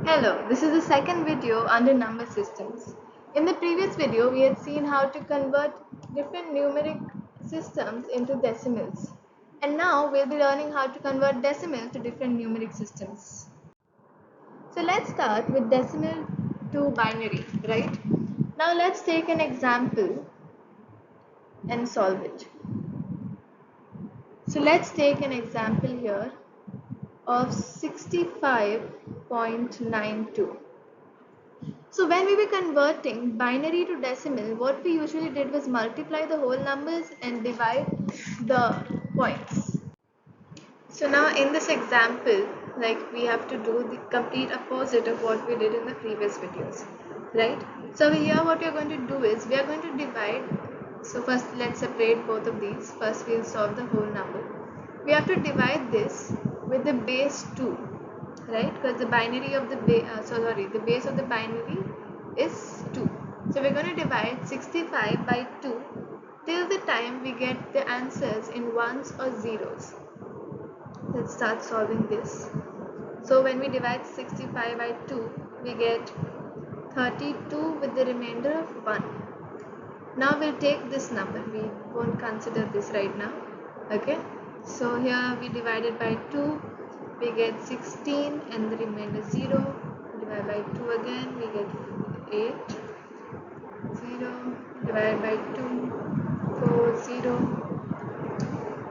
Hello, this is the second video under number systems. In the previous video, we had seen how to convert different numeric systems into decimals. And now we'll be learning how to convert decimals to different numeric systems. So let's start with decimal to binary, right? Now let's take an example and solve it. So let's take an example here of 65.92. So when we were converting binary to decimal, what we usually did was multiply the whole numbers and divide the points. So now in this example, like we have to do the complete opposite of what we did in the previous videos, right? So here what we are going to do is we are going to divide. So first let's separate both of these. First we'll solve the whole number. We have to divide this with the base 2, right? Because the binary of the the base of the binary is 2. So we're going to divide 65 by 2 till the time we get the answers in ones or zeros. Let's start solving this. So when we divide 65 by 2, we get 32 with the remainder of 1. Now we'll take this number. We won't consider this right now. Okay. So here we divided by 2. We get 16 and the remainder 0. Divide by 2 again. We get 8. 0. Divide by 2. 4. 0.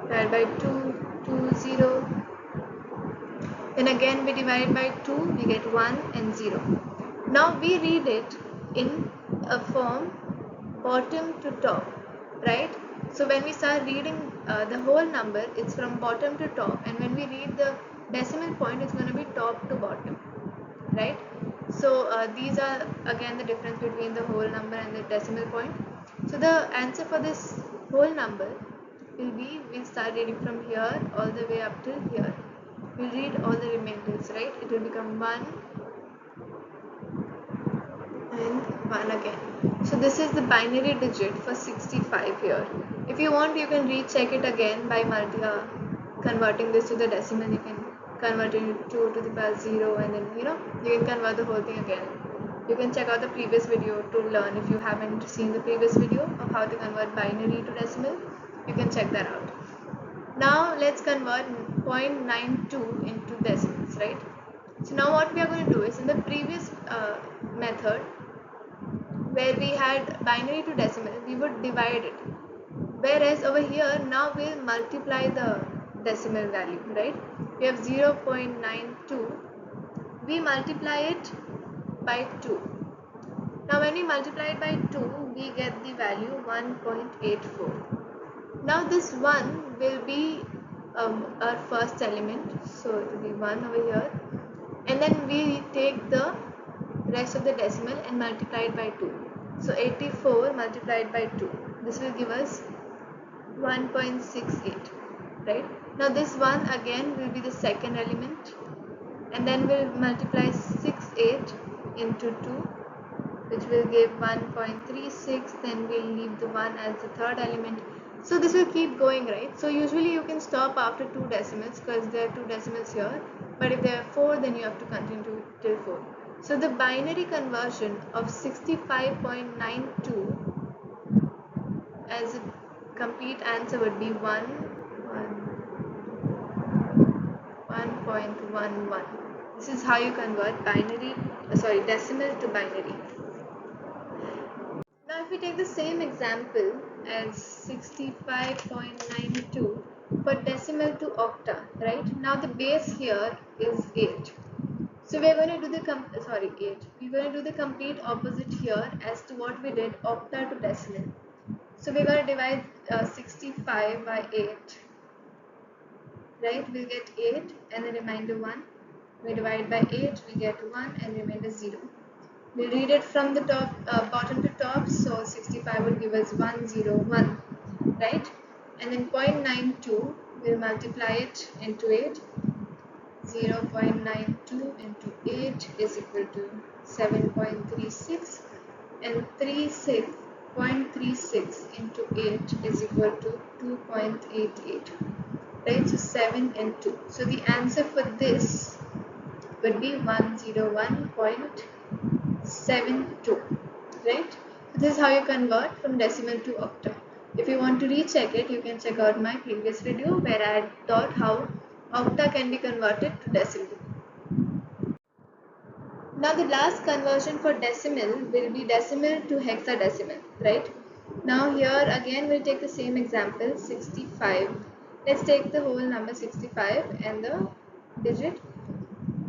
Divide by 2. 2. 0. Then again we divide by 2, we get 1 and 0. Now we read it in a form bottom to top, right? So when we start reading the whole number, it's from bottom to top, and when we read the decimal point, it's going to be top to bottom, right? So these are again the difference between the whole number and the decimal point. So the answer for this whole number will be, we'll start reading from here all the way up till here. We'll read all the remainders, right? It will become 1 and 1 again. So this is the binary digit for 65 here. If you want, you can recheck it again by converting this to the decimal. You can convert it to 2 to the power 0, and then you can convert the whole thing again. You can check out the previous video to learn. If you haven't seen the previous video of how to convert binary to decimal, you can check that out. Now let's convert 0.92 into decimals, right? So now what we are going to do is, in the previous method where we had binary to decimal, we would divide it. Whereas over here, now we'll multiply the decimal value, right? We have 0.92. We multiply it by 2. Now when we multiply it by 2, we get the value 1.84. Now this 1 will be our first element, so it will be 1 over here, and then we take the rest of the decimal and multiply it by 2. So 84 multiplied by 2, this will give us 1.68, right? Now this 1 again will be the second element, and then we'll multiply 68 into 2, which will give 1.36. Then we'll leave the 1 as the third element. So this will keep going, right? So usually you can stop after 2 decimals because there are 2 decimals here, but if there are 4, then you have to continue till 4. So the binary conversion of 65.92 as a complete answer would be 1.11. This is how you convert decimal to binary. Now if we take the same example as 65.92 for decimal to octa, right? Now the base here is 8. So we're going to do the 8. We're going to do the complete opposite here as to what we did octa to decimal. So we're going to divide 65 by 8, right? We'll get 8 and the remainder 1. We divide by 8, we get 1 and remainder 0. We'll read it from the top, bottom to top. So 65 will give us 101, right? And then 0.92, we'll multiply it into 8. 0.92 into 8 is equal to 7.36, and 0.36 into 8 is equal to 2.88, right? So 7 and 2. So the answer for this would be 101.72, right? So this is how you convert from decimal to octa. If you want to recheck it, you can check out my previous video where I taught how octa can be converted to decimal. Now the last conversion for decimal will be decimal to hexadecimal, right? Now here again we'll take the same example, 65. Let's take the whole number 65 and the digit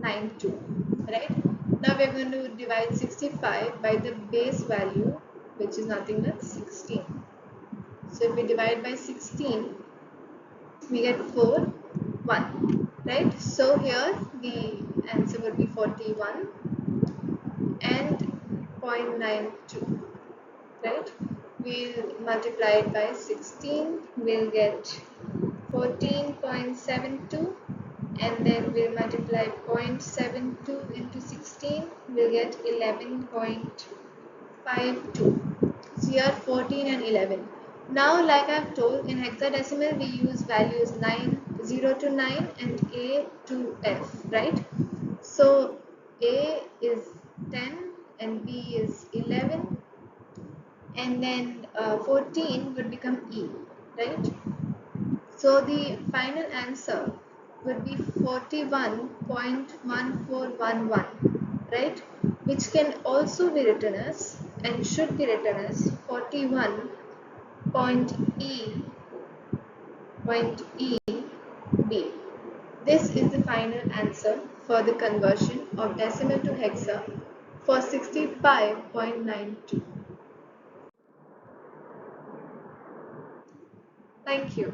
92, right? Now we're going to divide 65 by the base value, which is nothing but 16. So if we divide by 16, we get 4, 1, right? So here the answer would be 41 and 0.92, right? We'll multiply it by 16, we'll get 14.72, and then we'll multiply 0.72 into 16, we'll get 11.52. So here 14 and 11. Now like I've told, in hexadecimal we use values 0 to 9 and A to F, right? So A is 10 and B is 11, and then 14 would become E, right? So the final answer would be 41.1411, right? Which can also be written as and should be written as 41 point E B. This is the final answer for the conversion of decimal to hexa for 65.92. Thank you.